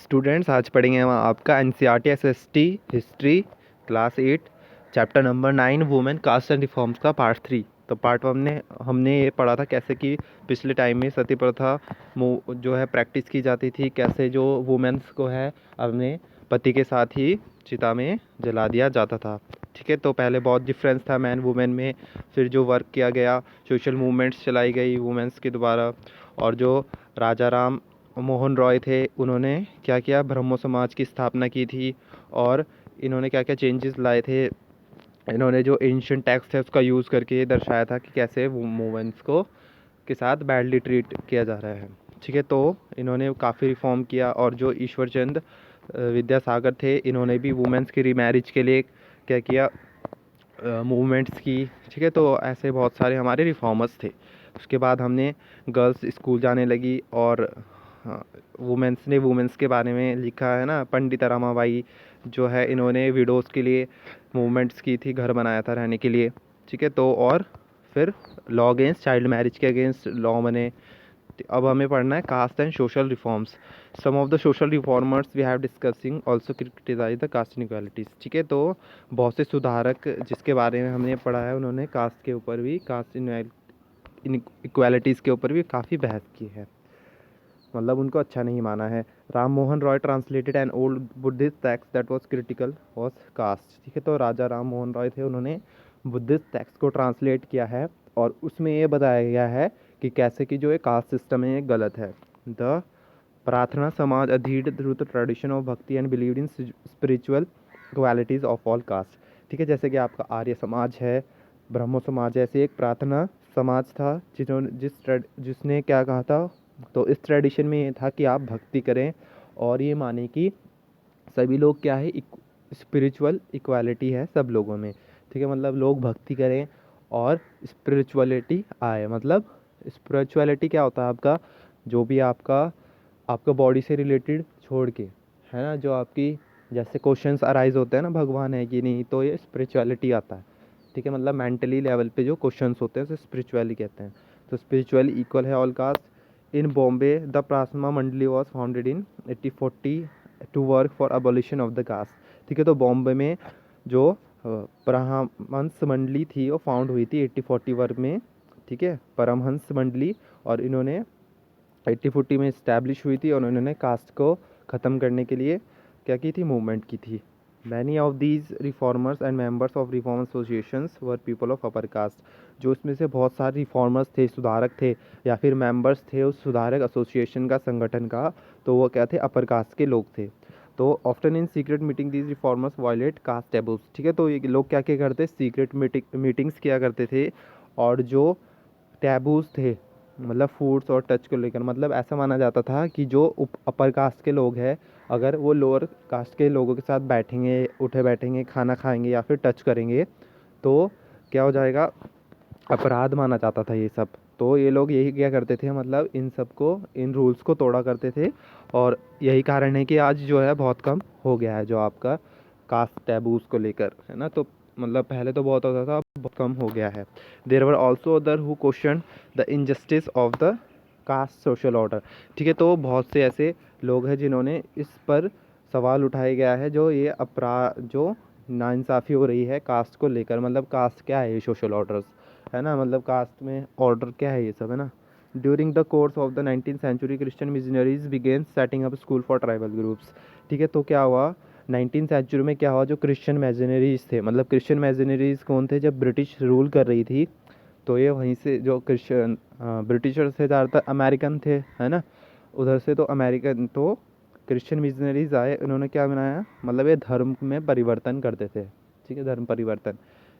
Students आज पढ़ेंगे हम आपका NCERT SST history class 8 chapter number 9 women caste and reforms का पार्ट 3। तो पार्ट 1 में हमने ये पढ़ा था कैसे कि पिछले टाइम में सती प्रथा जो है प्रैक्टिस की जाती थी, कैसे जो वुमेन्स को है अपने पति के साथ ही चिता में जला दिया जाता था। ठीक है, तो पहले बहुत डिफरेंस था मैन वुमेन में। फिर जो वर्क किया गया, सोशल मूवमेंट्स चलाई गई वुमेन्स के द्वारा, और जो राजा राम मोहन रॉय थे उन्होंने क्या किया, ब्रह्मो समाज की स्थापना की थी। और इन्होंने क्या क्या चेंजेस लाए थे, इन्होंने जो एंशिएंट टेक्स्ट है उसका यूज़ करके ये दर्शाया था कि कैसे वुमेन्स को के साथ बैडली ट्रीट किया जा रहा है। ठीक है, तो इन्होंने काफ़ी रिफॉर्म किया। और जो ईश्वरचंद विद्यासागर थे, इन्होंने भी वुमेन्स की रीमैरिज के लिए क्या किया, मूवमेंट्स की। ठीक है, तो ऐसे बहुत सारे हमारे रिफॉर्मर्स थे। उसके बाद हमने गर्ल्स स्कूल जाने लगी, और वुमेन्स ने वुमेन्स के बारे में लिखा है ना। पंडित रमाबाई जो है, इन्होंने विडोज़ के लिए मूवमेंट्स की थी, घर बनाया था रहने के लिए। ठीक है, तो और फिर लॉ अगेंस्ट चाइल्ड मैरिज के अगेंस्ट लॉ बने। अब हमें पढ़ना है caste and social reforms. Some of the social reformers we have discussing also criticise the caste inequalities. ठीक है, तो बहुत से सुधारक जिसके बारे में हमने पढ़ा है, उन्होंने कास्ट के ऊपर भी, कास्ट इनइक्वालिटीज़ के ऊपर भी काफ़ी बहस की है, मतलब उनको अच्छा नहीं माना है। Ram Mohan Roy translated an old Buddhist text that was critical of caste. ठीक है, तो राजा राम मोहन रॉय थे, उन्होंने बुद्धिस्ट टेक्स्ट को ट्रांसलेट किया है, और उसमें ये बताया गया है कि कैसे कि जो ये कास्ट सिस्टम है ये गलत है। द प्रार्थना समाज अधीड थ्रू द ट्रेडिशन ऑफ भक्ति and believe in spiritual qualities of all cast. ठीक है, जैसे कि आपका आर्य समाज है, ब्रह्मो समाज, ऐसे एक प्रार्थना समाज था जिसने क्या कहा था। तो इस ट्रेडिशन में ये था कि आप भक्ति करें और ये माने कि सभी लोग क्या है, स्पिरिचुअल इक्वालिटी है सब लोगों में। ठीक है, मतलब लोग भक्ति करें और स्पिरिचुअलिटी आए। मतलब स्पिरिचुअलिटी क्या होता है आपका, जो भी आपका आपका बॉडी से रिलेटेड छोड़ के, है ना, जो आपकी जैसे क्वेश्चंस अराइज होते हैं ना, भगवान है कि नहीं, तो ये स्पिरिचुअलिटी आता है। ठीक है, मतलब मेंटली लेवल पे जो क्वेश्चंस होते हैं उसे स्पिरिचुअली कहते हैं। तो स्पिरिचुअली इक्वल है all caste. In Bombay the Prarthana Mandali was founded in 1840 to work for abolition of the caste. ठीक है, तो बॉम्बे में जो परमहंस मंडली थी वो फाउंड हुई थी 1840 वर्ग में। ठीक है, परमहंस मंडली, और इन्होंने 1840 में इस्टेब्लिश हुई थी, और उन्होंने कास्ट को ख़त्म करने के लिए क्या की थी, मूवमेंट की थी। Many of these reformers and members of reform associations were people of upper cast. जो इसमें से बहुत सारे रिफॉर्मर्स थे, सुधारक थे, या फिर मेंबर्स थे उस सुधारक एसोसिएशन का, संगठन का, तो वो क्या थे, अपर कास्ट के लोग थे। तो often in secret meeting these reformers violate caste tables. ठीक है, तो ये लोग क्या क्या करते, सीक्रेट मीटिंग्स किया करते थे, और जो टैबूज थे, मतलब फूड्स और टच को लेकर, मतलब ऐसा माना जाता था कि जो अपर कास्ट के लोग हैं, अगर वो लोअर कास्ट के लोगों के साथ बैठेंगे, उठे बैठेंगे, खाना खाएंगे या फिर टच करेंगे, तो क्या हो जाएगा, अपराध माना जाता था ये सब। तो ये लोग यही क्या करते थे, मतलब इन सब को, इन रूल्स को तोड़ा करते थे। और यही कारण है कि आज जो है बहुत कम हो गया है जो आपका कास्ट टैबूज को लेकर, है ना। तो मतलब पहले तो बहुत होता था, अब बहुत कम हो गया है। There were also other who question the injustice of the caste social order. ठीक है, तो बहुत से ऐसे लोग हैं जिन्होंने इस पर सवाल उठाया गया है, जो ये अपराध, जो नाइंसाफ़ी हो रही है कास्ट को लेकर। मतलब कास्ट क्या है, ये सोशल ऑर्डर्स, है ना, मतलब कास्ट में ऑर्डर क्या है, ये सब, है ना। During the course of the 19th century Christian missionaries began setting up school for tribal groups. ठीक है, तो क्या हुआ 19th सेंचुरी में, क्या हुआ, जो क्रिश्चियन मिशनरीज थे, मतलब क्रिश्चियन मिशनरीज कौन थे, जब ब्रिटिश रूल कर रही थी, तो ये वहीं से जो क्रिश्चियन ब्रिटिशर्स थे, ज़्यादातर अमेरिकन थे, है ना, उधर से, तो अमेरिकन, तो क्रिश्चियन मिशनरीज आए, उन्होंने क्या बनाया, मतलब ये धर्म में परिवर्तन करते थे। ठीक है, धर्म परिवर्तन।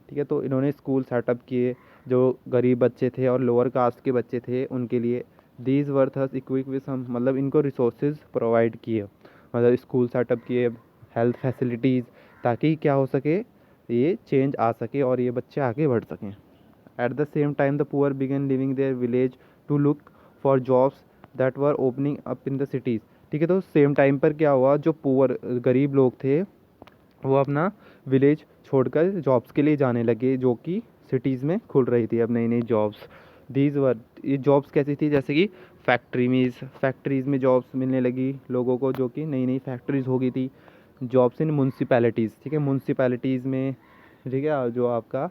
ठीक है, तो इन्होंने स्कूल सेटअप किए, जो गरीब बच्चे थे और लोअर कास्ट के बच्चे थे उनके लिए। These were thus equip with some, मतलब इनको रिसोर्सेज प्रोवाइड किए, मतलब स्कूल सेटअप किए, हेल्थ फैसिलिटीज़, ताकि क्या हो सके, ये चेंज आ सके और ये बच्चे आगे बढ़ सकें। At the same time the poor began leaving their village to look for jobs that were opening up in the cities. ठीक है, तो सेम टाइम पर क्या हुआ, जो पुअर गरीब लोग थे वो अपना विलेज छोड़कर जॉब्स के लिए जाने लगे, जो कि सिटीज़ में खुल रही थी अब नई नई जॉब्स। दीज वर, ये जॉब्स कैसी थी, जैसे कि फैक्ट्रीज़ में जॉब्स मिलने लगी लोगों को, जो कि नई नई फैक्ट्रीज़ हो गई थी। जॉब्स इन म्यूनसिपैलिटीज़, ठीक है, म्यूनसिपैलिटीज़ में, ठीक है, जो आपका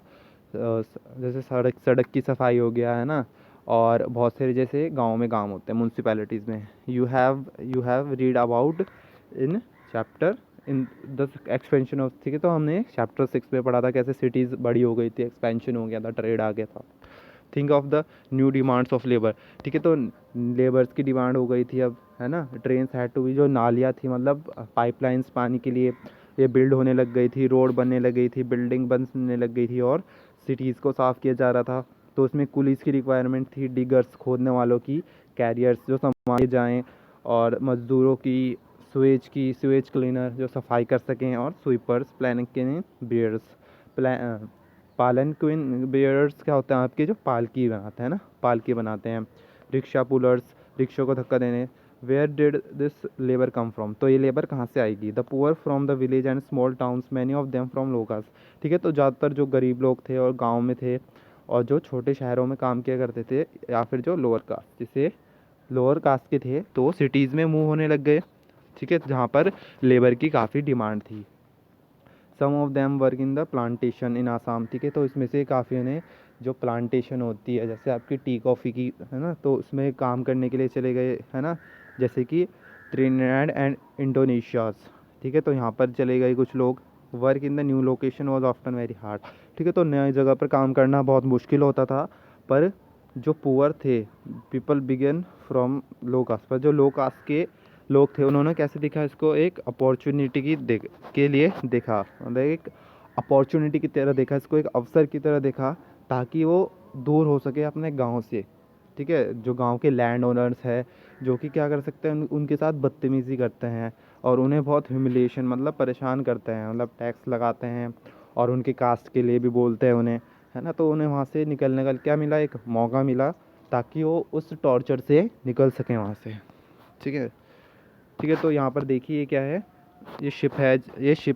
जैसे सड़क की सफाई हो गया है ना, और बहुत सारे जैसे गांव में काम होते हैं म्यूनसिपैलिटीज़ में। You have read about in chapter in the expansion of, ठीक है, तो हमने चैप्टर 6 में पढ़ा था कैसे सिटीज़ बड़ी हो गई थी, एक्सपेंशन हो गया था, ट्रेड आ गया था। Think of the new demands of labour, ठीक है, तो लेबर्स की डिमांड हो गई थी अब, है ना। ट्रेन्स हैड टू भी, जो नालियाँ थी मतलब पाइपलाइंस पानी के लिए, ये बिल्ड होने लग गई थी, रोड बनने लग गई थी, बिल्डिंग बनने लग गई थी, और सिटीज़ को साफ़ किया जा रहा था। तो उसमें कुलीस की रिक्वायरमेंट थी, डिगर्स खोदने वालों की, कैरियर्स जो संभाले जाएँ, और मज़दूरों की, स्वेज क्लीनर जो सफाई कर सकें, और स्वीपर्स, प्लानिंग के बियर्स, पालन क्विन बियर्स क्या होते हैं आपके, जो पालकी बनाते हैं ना, पालकी बनाते हैं। रिक्शा पुलर्स, रिक्शों को धक्का देने। Where did this labour come from, तो ये लेबर कहाँ से आएगी। The poor from the village and small towns, many of them from low caste, ठीक है, तो ज़्यादातर जो गरीब लोग थे और गाँव में थे, और जो छोटे शहरों में काम किया करते थे, या फिर जो लोअर कास्ट, जिसे लोअर कास्ट के थे, तो सिटीज़ में मूव होने लग गए, ठीक है, जहाँ पर लेबर की काफ़ी डिमांड थी। Some of them work in the plantation in Assam, ठीक है, तो इसमें से काफ़ी ने जो प्लांटेशन होती है जैसे आपकी टी कॉफ़ी की, है ना, तो उसमें काम करने के लिए चले गए, है ना, जैसे कि त्रिनिडाद एंड इंडोनेशियाज, ठीक है, तो यहाँ पर चले गए कुछ लोग। Work in the new location was often very hard, ठीक है, तो नई जगह पर काम करना बहुत मुश्किल होता था। पर जो पुअर थे, people began from low caste, पर जो लो कास्ट के लोग थे उन्होंने कैसे देखा इसको, एक अपॉर्चुनिटी के लिए देखा, मतलब एक अपॉर्चुनिटी की तरह देखा इसको, एक अवसर की तरह देखा, ताकि वो दूर हो सके अपने गांव से, ठीक है। जो गांव के लैंड ओनर्स है, जो कि क्या कर सकते हैं, उनके साथ बदतमीज़ी करते हैं, और उन्हें बहुत ह्यूमिलिएशन मतलब परेशान करते हैं, मतलब टैक्स लगाते हैं, और उनके कास्ट के लिए भी बोलते हैं उन्हें, है ना, तो उन्हें वहाँ से निकलने का क्या मिला, एक मौका मिला, ताकि वो उस टॉर्चर से निकल सकें वहाँ से, ठीक है। ठीक है, तो यहाँ पर देखिए क्या है, ये शिप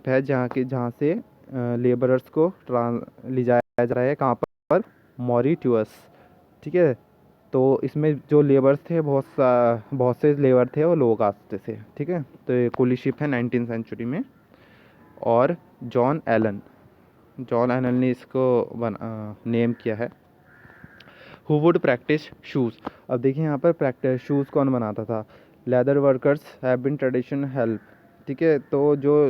है जहाँ से लेबरर्स को ले जाया जा रहा है, कहाँ पर, मॉरिटियस, ठीक है। तो इसमें जो लेबर्स थे, बहुत से लेबर थे वो लोग आते थे, ठीक है, तो ये कुली शिप है 19th सेंचुरी में। और जॉन एलन ने इसको नेम किया है। हु वुड प्रैक्टिस शूज़, अब देखिए यहाँ पर प्रैक्टिस शूज़ कौन बनाता था, leather workers have been tradition help, ठीक है, तो जो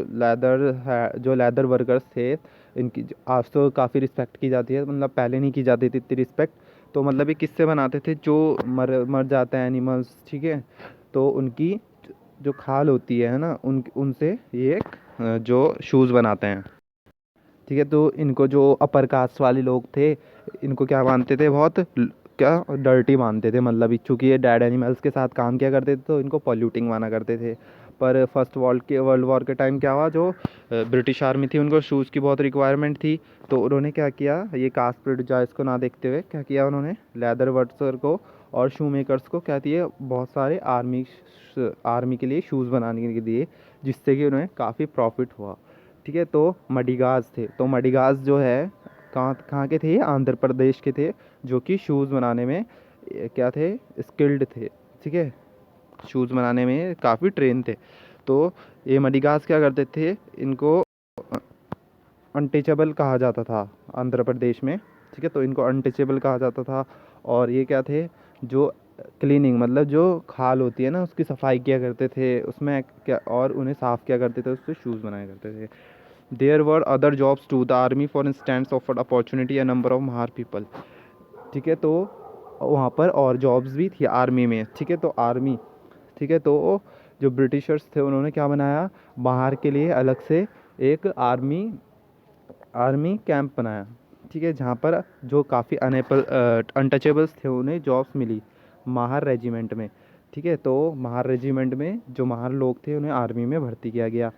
लेदर वर्कर्स थे, इनकी आज तो काफ़ी रिस्पेक्ट की जाती है, मतलब पहले नहीं की जाती थी इतनी रिस्पेक्ट। तो मतलब ये किससे बनाते थे, जो मर जाते हैं एनिमल्स, ठीक है, तो उनकी जो खाल होती है ना, उनसे ये जो शूज़ बनाते हैं, ठीक है। तो इनको जो अपर कास्ट वाले लोग थे, इनको क्या मानते थे, बहुत क्या डर्टी मानते थे, मतलब चूँकि ये डेड एनिमल्स के साथ काम किया करते थे, तो इनको पॉल्यूटिंग माना करते थे। पर वर्ल्ड वॉर के टाइम क्या हुआ, जो ब्रिटिश आर्मी थी उनको शूज़ की बहुत रिक्वायरमेंट थी, तो उन्होंने क्या किया, ये कास्ट प्रेजुडिस को ना देखते हुए क्या किया उन्होंने, लेदर वर्कर को और शू मेकर्स को क्या दिए, बहुत सारे आर्मी के लिए शूज़ बनाने के लिए, जिससे कि उन्हें काफ़ी प्रॉफिट हुआ, ठीक है। तो मडिगाज थे, तो मडिगाज जो है कहाँ कहाँ के थे, ये आंध्र प्रदेश के थे, जो कि शूज़ बनाने में क्या थे, स्किल्ड थे, ठीक है, शूज़ बनाने में काफ़ी ट्रेन थे। तो ये मडिगाज क्या करते थे, इनको अनटचेबल कहा जाता था आंध्र प्रदेश में, ठीक है, तो इनको अनटचेबल कहा जाता था। और ये क्या थे, जो क्लीनिंग मतलब जो खाल होती है ना, उसकी सफाई किया करते थे उसमें क्या, और उन्हें साफ़ किया करते थे, उससे शूज़ बनाया करते थे। There were other jobs too, the army for instance offered opportunity a number of Mahar people, ठीक है, तो वहाँ पर और जॉब्स भी थी आर्मी में, ठीक है, तो आर्मी, ठीक है, तो जो ब्रिटिशर्स थे उन्होंने क्या बनाया, बाहर के लिए अलग से एक आर्मी कैंप बनाया, ठीक है, जहाँ पर जो काफ़ी अनटचेबल्स थे उन्हें जॉब्स मिली महार रेजिमेंट में, ठीक है, तो महार रेजिमेंट में जो महार लोग थे उन्हें आर्मी में भर्ती किया गया।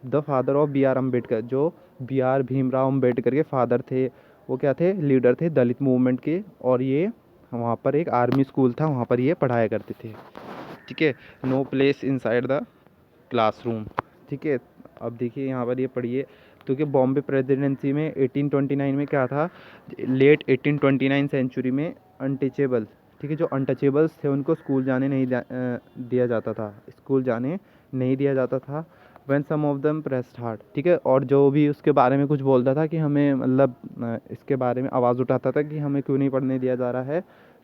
The father of B R Ambedkar, जो बी आर भीमराव अम्बेडकर के फादर थे, वो क्या थे, लीडर थे दलित मूवमेंट के, और ये वहाँ पर एक आर्मी स्कूल था, वहाँ पर ये पढ़ाया करते थे, ठीक है। No place inside the classroom, ठीक है। अब देखिए यहाँ पर ये पढ़िए, क्योंकि बॉम्बे प्रेसिडेंसी में 1829 में क्या था, लेट 1829 सेंचुरी में अनटचेबल, ठीक है। जो अनटचेबल्स थे उनको स्कूल जाने नहीं दिया जाता था, स्कूल जाने नहीं दिया जाता था। When some of them pressed hard, ठीक है। और जो भी उसके बारे में कुछ बोलता था कि हमें मतलब इसके बारे में आवाज़ उठाता था कि हमें क्यों नहीं पढ़ने दिया जा रहा है,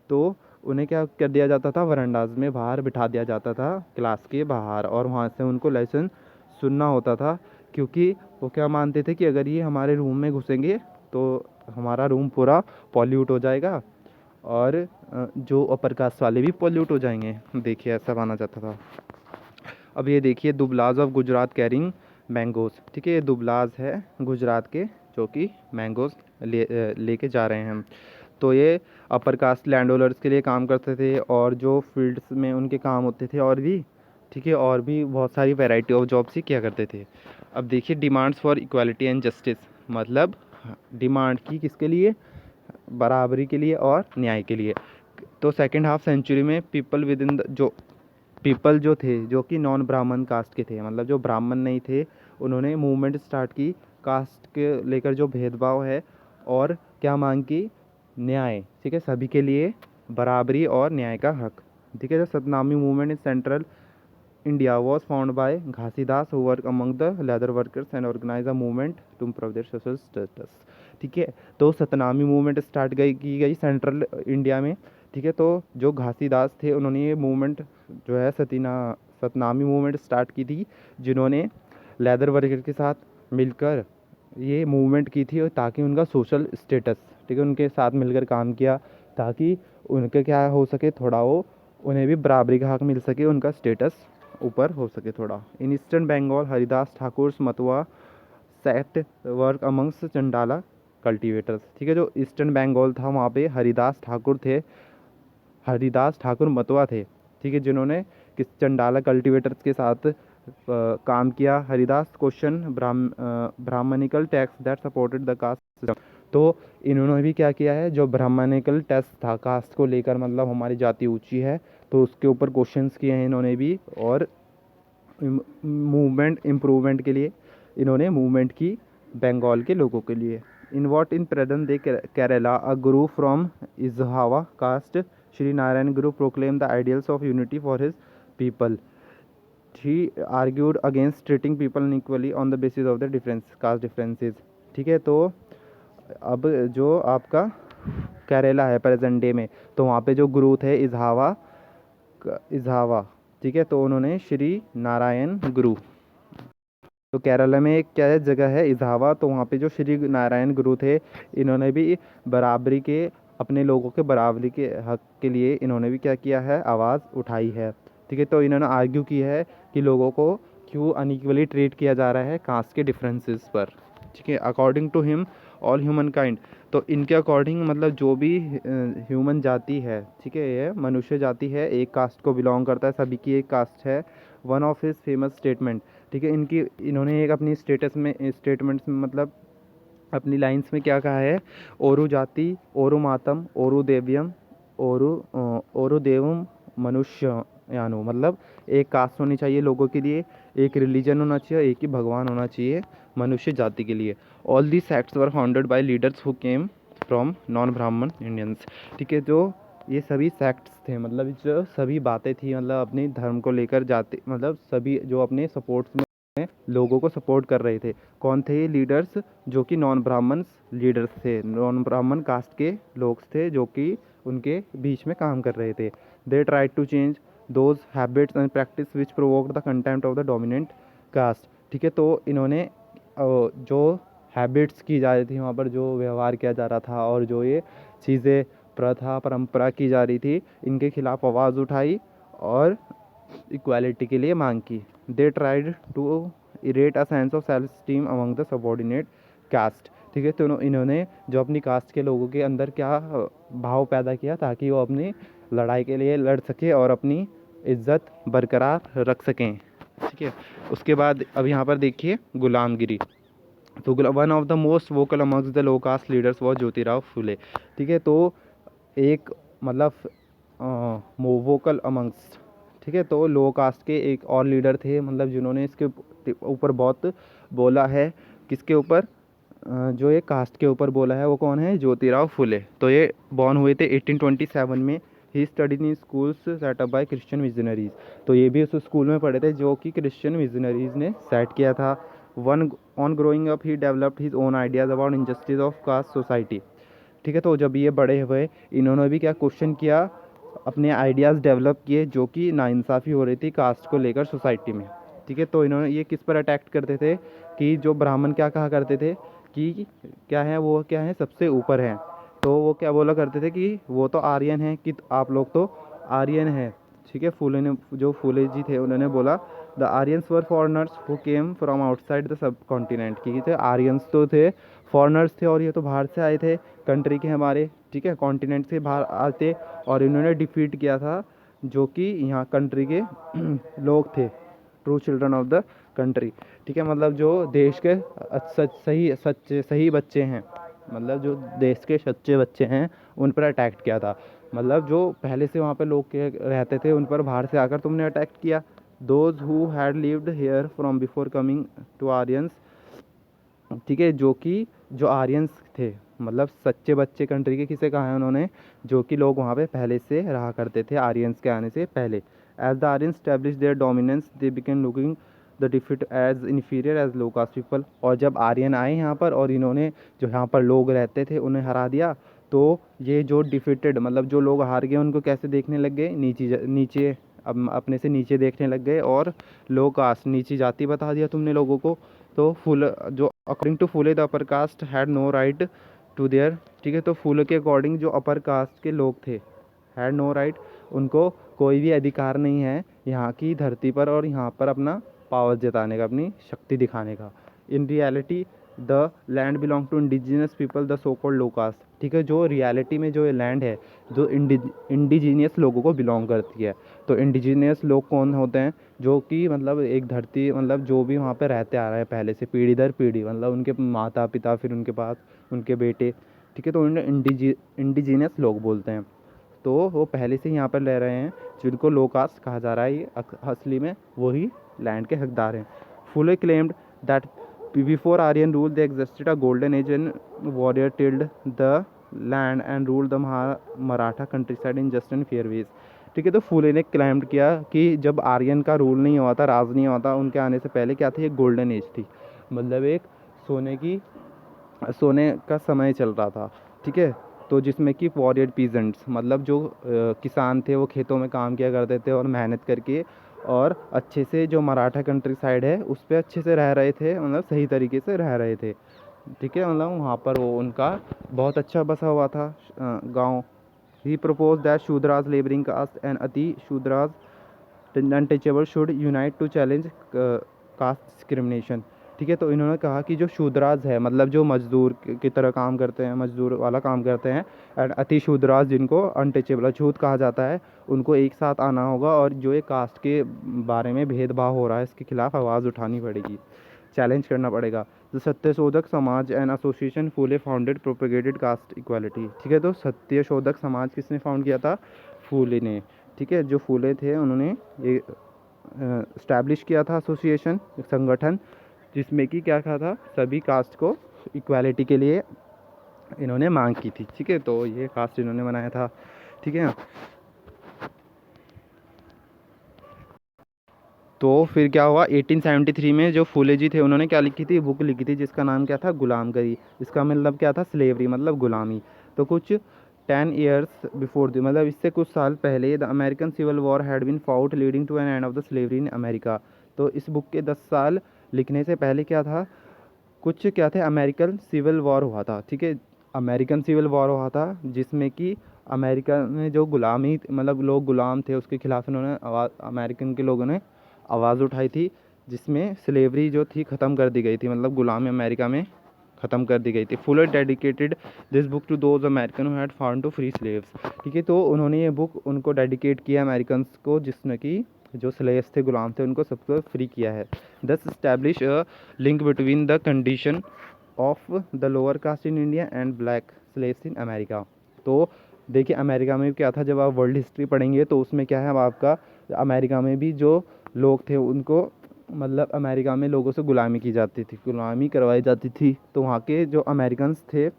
तो उन्हें क्या कर दिया जाता था, वरांडाज में बाहर बिठा दिया जाता था क्लास के बाहर, और वहाँ से उनको लेसन सुनना होता था। क्योंकि वो क्या मानते थे कि अगर ये हमारे रूम में घुसेंगे तो हमारा रूम पूरा पॉल्यूट हो जाएगा, और जो अपर कास्ट वाले भी पॉल्यूट हो जाएंगे। देखिए ऐसा माना जाता था। अब ये देखिए दुबलाज ऑफ गुजरात कैरिंग मैंगोज, ठीक है। ये दुबलाज है गुजरात के जो कि मैंगोज लेके जा रहे हैं। तो ये अपर कास्ट लैंड ओनर्स के लिए काम करते थे, और जो फील्ड्स में उनके काम होते थे और भी, ठीक है, और भी बहुत सारी वैरायटी ऑफ जॉब्स ही किया करते थे। अब देखिए demands for equality and justice, मतलब डिमांड की किसके लिए, बराबरी के लिए और न्याय के लिए। तो सेकेंड हाफ सेंचुरी में पीपल विद इन द जो पीपल जो थे जो कि नॉन ब्राह्मण कास्ट के थे, मतलब जो ब्राह्मण नहीं थे, उन्होंने मूवमेंट स्टार्ट की कास्ट के लेकर जो भेदभाव है, और क्या मांग की, न्याय, ठीक है, सभी के लिए बराबरी और न्याय का हक, ठीक है। जो Satnami movement in central India was found by Ghasidas who work among the leather workers and organise a movement to improve their social status, ठीक है। तो सतनामी मूवमेंट स्टार्ट की गई सेंट्रल इंडिया में, ठीक है। तो जो घासीदास थे उन्होंने ये मूवमेंट जो है सतनामी मूवमेंट स्टार्ट की थी, जिन्होंने लेदर वर्कर के साथ मिलकर ये मूवमेंट की थी, और ताकि उनका सोशल स्टेटस, ठीक है, उनके साथ मिलकर काम किया ताकि उनके क्या हो सके, थोड़ा वो उन्हें भी बराबरी का हक मिल सके, उनका स्टेटस ऊपर हो सके थोड़ा। In eastern Bengal Haridas Thakur Matua sect work amongst Chandala cultivators, ठीक है। जो ईस्टर्न बंगाल था वहाँ पे हरिदास ठाकुर थे, हरिदास ठाकुर मतुआ थे, ठीक है, जिन्होंने किस चंडाला कल्टीवेटर्स के साथ काम किया। Haridas question brahmanical texts that supported the caste system, तो इन्होंने भी क्या किया है, जो ब्राह्मणिकल टैक्स था कास्ट को लेकर, मतलब हमारी जाति ऊंची है तो उसके ऊपर क्वेश्चंस किए हैं इन्होंने भी, और मूवमेंट इम्प्रूवमेंट के लिए इन्होंने मूवमेंट की बंगाल के लोगों के लिए। In what in present they Kerala a guru from Ezhava caste Shri Narayana Guru proclaim the ideals of unity for his people. He argued against treating people equally on the basis of the difference caste differences, ठीक है। तो अब जो आपका केरला है प्रेजेंट डे में, तो वहाँ पे जो गुरु थे इजहावा, ठीक है, तो उन्होंने श्री नारायण गुरु, तो केरला में एक क्या है जगह है इजहावा, तो वहाँ पे जो श्री नारायण गुरु थे, इन्होंने भी बराबरी के, अपने लोगों के बराबरी के हक के लिए इन्होंने भी क्या किया है, आवाज़ उठाई है, ठीक है। तो इन्होंने आर्ग्यू की है कि लोगों को क्यों अनइक्वली ट्रीट किया जा रहा है कास्ट के डिफरेंसेस पर, ठीक है। According to him all human kind, तो इनके अकॉर्डिंग मतलब जो भी ह्यूमन जाति है, ठीक है, ये मनुष्य जाति है, एक कास्ट को बिलोंग करता है, सभी की एक कास्ट है। One of his famous statement, ठीक है, इन्होंने एक अपनी स्टेटमेंट्स में मतलब अपनी लाइंस में क्या कहा है, ओरु जाति ओरु मातम ओरु देव्यम ओरु देवम मनुष्य यानो, मतलब एक कास्ट होनी चाहिए लोगों के लिए, एक रिलीजन होना चाहिए, एक ही भगवान होना चाहिए मनुष्य जाति के लिए। All the sects were founded by leaders who came from non ब्राह्मण इंडियंस, ठीक है। जो ये सभी सेक्ट्स थे, मतलब जो सभी बातें थी, मतलब अपने धर्म को लेकर जाते, मतलब सभी जो अपने सपोर्ट्स में लोगों को सपोर्ट कर रहे थे, कौन थे ये लीडर्स, जो कि नॉन ब्राह्मण लीडर्स थे, नॉन ब्राह्मण कास्ट के लोग थे जो कि उनके बीच में काम कर रहे थे। They tried to change those habits and practice which provoked the contempt of the dominant caste, ठीक है। तो इन्होंने जो हैबिट्स की जा रही थी वहाँ पर, जो व्यवहार किया जा रहा था, और जो ये चीज़ें प्रथा परंपरा की जा रही थी, इनके खिलाफ आवाज़ उठाई और इक्वालिटी के लिए मांग की। They tried to erect a sense of self esteem among the subordinate caste, ठीक है। तो इन्होंने जो अपनी कास्ट के लोगों के अंदर क्या भाव पैदा किया, ताकि वो अपनी लड़ाई के लिए लड़ सके और अपनी इज्जत बरकरार रख सकें, ठीक है। उसके बाद अब यहाँ पर देखिए गुलामगिरी, तो one of the most vocal amongst the low caste leaders was Jyotirao Phule, ठीक है। तो एक मतलब वोकल अमंग्स, ठीक है, तो लो कास्ट के एक और लीडर थे, मतलब जिन्होंने इसके ऊपर बहुत बोला है, किसके ऊपर, जो ये कास्ट के ऊपर बोला है वो कौन है, ज्योतिराव फुले। तो ये बॉर्न हुए थे 1827 में, he studied in schools setup bye Christian missionaries. तो ये भी उस स्कूल में पढ़े थे जो कि क्रिश्चियन मिशनरीज ने सेट किया था। One on growing up he developed his own ideas about injustice of caste society. ठीक है, तो जब ये बड़े हुए इन्होंने भी क्या क्वेश्चन किया, अपने आइडियाज़ डेवलप किए जो कि नाइंसाफ़ी हो रही थी कास्ट को लेकर सोसाइटी में। ठीक है, तो इन्होंने ये किस पर अटैक करते थे कि जो ब्राह्मण क्या कहा करते थे कि क्या है, वो क्या है, सबसे ऊपर हैं। तो वो क्या बोला करते थे कि वो तो आर्यन हैं, कि आप लोग तो आर्यन हैं। ठीक है, फूले ने, जो फूले जी थे उन्होंने बोला the Aryans were foreigners who came from outside the sub continent, कि थे आर्यंस तो थे, फॉरनर्स थे, और ये तो बाहर से आए थे कंट्री के हमारे, ठीक है, कॉन्टिनेंट से बाहर आते, और इन्होंने डिफीट किया था जो कि यहाँ कंट्री के लोग थे, true children of the country. ठीक है, मतलब जो देश के सही बच्चे हैं, मतलब जो देश के सच्चे बच्चे हैं उन पर अटैक किया था। मतलब जो पहले से वहाँ पे लोग के रहते थे उन पर बाहर से आकर तुमने अटैक किया। Those who had lived here from before coming to Aryans, ठीक है, जो कि जो आर्यंस थे, मतलब सच्चे बच्चे कंट्री के किसे कहा है उन्होंने, जो कि लोग वहाँ पे पहले से रहा करते थे आर्यंस के आने से पहले। As the Aryans establish their dominance they began looking the defeat as inferior as low caste people. और जब आर्यन आए यहाँ पर और इन्होंने जो यहाँ पर लोग रहते थे उन्हें हरा दिया, तो ये जो डिफिटेड, मतलब जो लोग हार गए उनको कैसे देखने लग गए, नीचे अब अपने से नीचे देखने लग गए, और लो कास्ट नीची जाति बता दिया तुमने लोगों को। तो फुल जो according to Phule the upper caste had no right to their, ठीक है, तो फुले के अकॉर्डिंग जो अपर कास्ट के लोग थे हैड नो राइट, उनको कोई भी अधिकार नहीं है यहाँ की धरती पर और यहाँ पर अपना पावर जताने का, अपनी शक्ति दिखाने का। In reality the land belong to indigenous people the so called low caste. ठीक है, जो रियलिटी में जो ये लैंड है जो इंडिजीनियस लोगों को बिलोंग करती है। तो इंडिजीनियस लोग कौन होते हैं, जो कि मतलब एक धरती, मतलब जो भी वहाँ पे रहते आ रहे हैं पहले से पीढ़ी दर पीढ़ी, मतलब उनके माता पिता, फिर उनके पास उनके बेटे। ठीक है, तो उन्हें इंडिजीनियस लोग बोलते हैं। तो वो पहले से यहाँ पर रह रहे हैं, जिनको लो कास्ट कहा जा रहा है, ये असली में वही लैंड के हकदार हैं। Phule claimed that before Aryan rule they existed a golden age and warrior tilled the land and rule the Maratha countryside in just and fair ways. ठीक है, तो फुले ने क्लेम्ड किया कि जब आर्यन का रूल नहीं हुआ था, राज नहीं हुआ था, उनके आने से पहले क्या थी, एक गोल्डन एज थी, मतलब एक सोने का समय चल रहा था। ठीक है, तो जिसमें कि वॉरियर पीजेंट्स, मतलब जो किसान थे वो खेतों में काम किया करते थे और मेहनत करके, और अच्छे से जो मराठा कंट्री साइड है उस पर अच्छे से रह रहे थे, मतलब सही तरीके से रह रहे थे। ठीक है, मतलब वहाँ पर वो उनका बहुत अच्छा बसा हुआ था गांव। He propose that Shudras labouring caste and ati Shudras untouchable should unite to challenge caste discrimination. ठीक है, तो इन्होंने कहा कि जो शूद्राज है, मतलब जो मजदूर की तरह काम करते हैं, मजदूर वाला काम करते हैं, एंड अति शूद्राज जिनको अनटचेबल अछूत कहा जाता है, उनको एक साथ आना होगा, और जो ये कास्ट के बारे में भेदभाव हो रहा है इसके खिलाफ आवाज़ उठानी पड़ेगी, चैलेंज करना पड़ेगा। तो Satyashodhak Samaj and association Phule founded propagated caste equality. ठीक है, तो सत्यशोधक समाज किसने फाउंड किया था, फूले ने। ठीक है, जो फूले थे उन्होंने ये इस्टेब्लिश किया था एसोसिएशन, संगठन, जिसमें कि क्या कहा था, सभी कास्ट को इक्वालिटी के लिए इन्होंने मांग की थी। ठीक है, तो ये कास्ट इन्होंने बनाया था। ठीक है, तो फिर क्या हुआ, 1873 में जो फूले जी थे उन्होंने क्या लिखी थी, बुक लिखी थी जिसका नाम क्या था, गुलामगिरी। इसका मतलब क्या था, स्लेवरी, मतलब गुलामी। तो कुछ 10 ईयर्स बिफोर द, मतलब इससे कुछ साल पहले, the American civil war had been fought leading to an end of the slavery in America. तो इस बुक के 10 साल लिखने से पहले क्या था, कुछ क्या थे, अमेरिकन सिविल वॉर हुआ था। ठीक है, अमेरिकन सिविल वॉर हुआ था जिसमें कि अमेरिका में जो गुलामी, मतलब लोग गुलाम थे, उसके खिलाफ इन्होंने आवाज़, अमेरिकन के लोगों ने आवाज़ उठाई थी, जिसमें स्लेवरी जो थी ख़त्म कर दी गई थी, मतलब गुलामी अमेरिका में ख़त्म कर दी गई थी। Phule dedicated this book to those American who had found to free slaves. ठीक है, तो उन्होंने ये बुक उनको डेडिकेट किया अमेरिकन को, जिसने कि जो स्लेव्स थे, गुलाम थे, उनको सबको फ्री किया है। दस establish a link between the condition of the lower caste in India and black slaves in America. तो देखिए अमेरिका में क्या था, जब आप वर्ल्ड हिस्ट्री पढ़ेंगे तो उसमें क्या है, अब आपका अमेरिका में भी जो लोग थे उनको, मतलब अमेरिका में लोगों से गुलामी की जाती थी, गुलामी करवाई जाती थी। तो वहाँ के जो अमेरिकन्स थे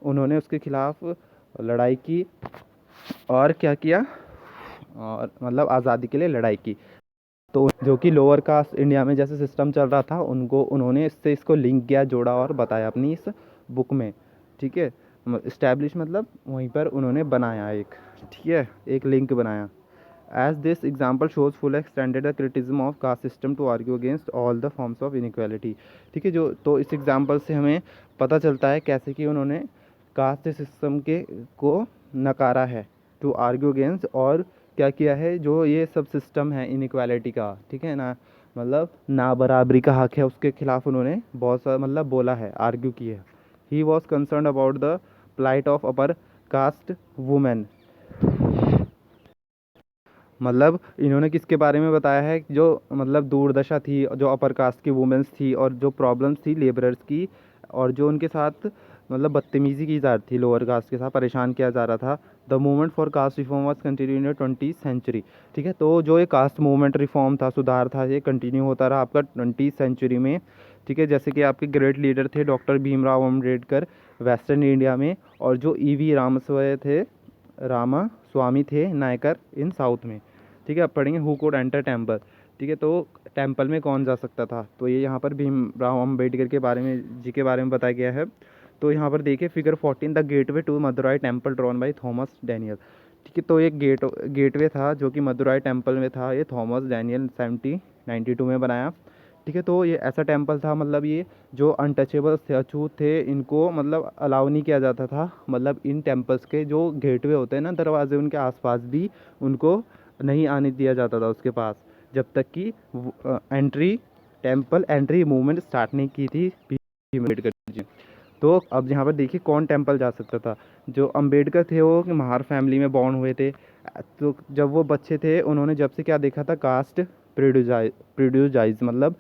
उन्होंने उसके खिलाफ लड़ाई की, और क्या किया, और मतलब आज़ादी के लिए लड़ाई की। तो जो कि लोअर कास्ट इंडिया में जैसे सिस्टम चल रहा था उनको उन्होंने इसको लिंक किया, जोड़ा और बताया अपनी इस बुक में। ठीक है, इस्टेब्लिश मतलब वहीं पर उन्होंने बनाया एक, ठीक है, एक लिंक बनाया। As this example shows Phule extended the criticism of caste system to argue against all the forms of inequality. ठीक है, जो तो इस एग्जाम्पल से हमें पता चलता है कैसे कि उन्होंने कास्ट सिस्टम के को नकारा है, टू आर्ग्यू अगेंस्ट, और क्या किया है जो ये सब सिस्टम है इनइक्वालिटी का, ठीक है ना, मतलब ना बराबरी का हक है, उसके खिलाफ उन्होंने बहुत सा मतलब बोला है, आर्ग्यू किया है। He was concern about the plight of upper caste women. मतलब इन्होंने किसके बारे में बताया है, जो मतलब दुर्दशा थी जो अपर कास्ट की वुमेन्स थी और जो प्रॉब्लम्स थी लेबरर्स की, और जो उनके साथ मतलब बदतमीज़ी की जा रही थी, लोअर कास्ट के साथ परेशान किया जा रहा था। The movement for caste reform was continue in 20th century. ठीक है, तो जो ये कास्ट मूवमेंट रिफॉर्म था, सुधार था, ये कंटिन्यू होता रहा आपका 20th सेंचुरी में। ठीक है, जैसे कि आपके ग्रेट लीडर थे doctor Bhimrao Ambedkar western India में, और जो ईवी रामस्वामी थे, रामा स्वामी थे नायकर इन साउथ में। ठीक है, अब पढ़ेंगे हु कुड एंटर टेम्पल। ठीक है, तो टेम्पल में कौन जा सकता था, तो ये यहाँ पर भीमराव अम्बेडकर के बारे में जी के बारे में बताया गया है। तो यहाँ पर देखिए figure 14, the gateway to Madurai temple drawn by Thomas Daniell. ठीक है, तो एक गेटवे था जो कि मदुराई टेम्पल में था, ये थॉमस डैनियल 1792 में बनाया। ठीक है, तो ये ऐसा टेम्पल था, मतलब ये जो अनटचेबल थे, अछूत थे, इनको मतलब अलाउ नहीं किया जाता था। मतलब इन टेम्पल्स के जो गेटवे होते हैं ना, दरवाजे, उनके आसपास भी उनको नहीं आने दिया जाता था उसके पास, जब तक कि टेम्पल एंट्री मूवमेंट स्टार्ट नहीं की थी अम्बेडकर जी। तो अब यहाँ पर देखिए कौन टेम्पल जा सकता था। जो अम्बेडकर थे वो महार फैमिली में बॉर्न हुए थे। तो जब वो बच्चे थे उन्होंने जब से क्या देखा था, कास्ट प्रिड्यूजाइज मतलब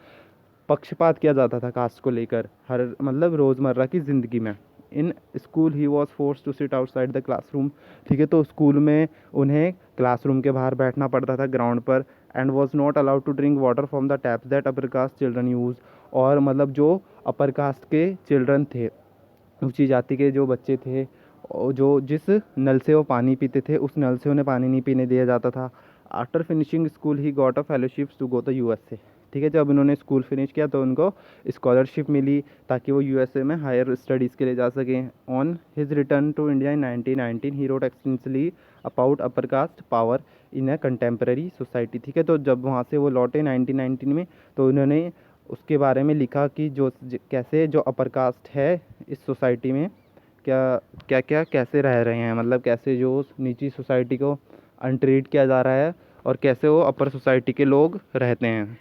पक्षपात किया जाता था कास्ट को लेकर, हर मतलब रोज़मर्रा की ज़िंदगी में। In school he was force to sit outside the classroom. ठीक है, तो स्कूल में उन्हें क्लासरूम के बाहर बैठना पड़ता था ग्राउंड पर। And was not allowed to drink water from the taps that upper caste children use. और मतलब जो अपर कास्ट के चिल्ड्रन थे, ऊंची जाति के जो बच्चे थे, और जो जिस नल से वो पानी पीते थे उस नल से उन्हें पानी नहीं पीने दिया जाता था। After finishing school he got a fellowships to go the USA. ठीक है, जब उन्होंने स्कूल फिनिश किया तो उनको स्कॉलरशिप मिली ताकि वो यूएसए में हायर स्टडीज़ के लिए जा सकें। On his return to India in 1919 he wrote extensively about upper caste power in a contemporary society. ठीक है, तो जब वहाँ से वो लौटे 1919 में, तो उन्होंने उसके बारे में लिखा कि कैसे जो अपर कास्ट है इस सोसाइटी में क्या क्या क्या कैसे रह रहे हैं, मतलब कैसे जो नीची सोसाइटी को अनट्रीट किया जा रहा है, और कैसे वो अपर सोसाइटी के लोग रहते हैं,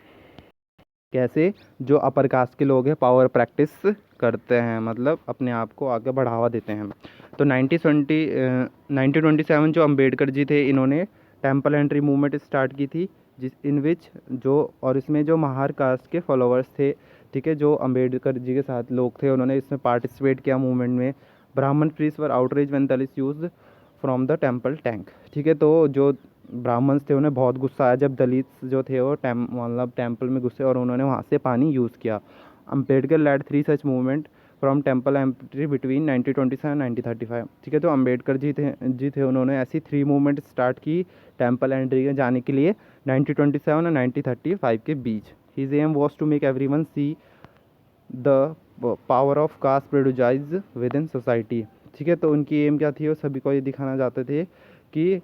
कैसे जो अपर कास्ट के लोग हैं पावर प्रैक्टिस करते हैं, मतलब अपने आप को आगे बढ़ावा देते हैं। तो 1927 जो अंबेडकर जी थे, इन्होंने टेम्पल एंट्री मूवमेंट स्टार्ट की थी, जिस इन विच जो और इसमें जो महार कास्ट के फॉलोअर्स थे, ठीक है, जो अंबेडकर जी के साथ लोग थे, उन्होंने इसमें पार्टिसिपेट किया मूवमेंट में। ब्राह्मण priest were outreach when Dalits used from the temple tank. ठीक है, तो जो ब्राह्मण्स थे उन्हें बहुत गुस्सा आया जब दलित जो थे वो मतलब टेम्पल में घुसे और उन्होंने वहाँ से पानी यूज़ किया। Ambedkar led 3 such movement from temple entry between 1927 1935। ठीक है, तो अम्बेडकर जी थे उन्होंने ऐसी 3 मूवमेंट स्टार्ट की टेम्पल एंट्री के जाने के लिए 1927 और 1935 के बीच। His aim was to make everyone see the power of caste prejudice within society. ठीक है, तो उनकी एम क्या थी, वो सभी को ये दिखाना चाहते थे कि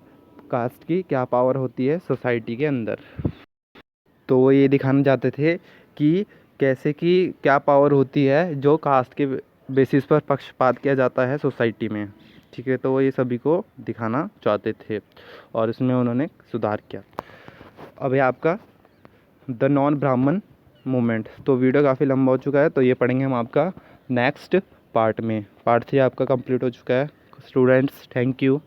कास्ट की क्या पावर होती है सोसाइटी के अंदर। तो वो ये दिखाना चाहते थे कि कैसे कि क्या पावर होती है जो कास्ट के बेसिस पर पक्षपात किया जाता है सोसाइटी में। ठीक है, तो वो ये सभी को दिखाना चाहते थे और इसमें उन्होंने सुधार किया। अब है आपका द नॉन ब्राह्मण मूवमेंट। तो वीडियो काफ़ी लंबा हो चुका है, तो ये पढ़ेंगे हम आपका नेक्स्ट पार्ट में। पार्ट 3 आपका कंप्लीट हो चुका है स्टूडेंट्स। Thank you.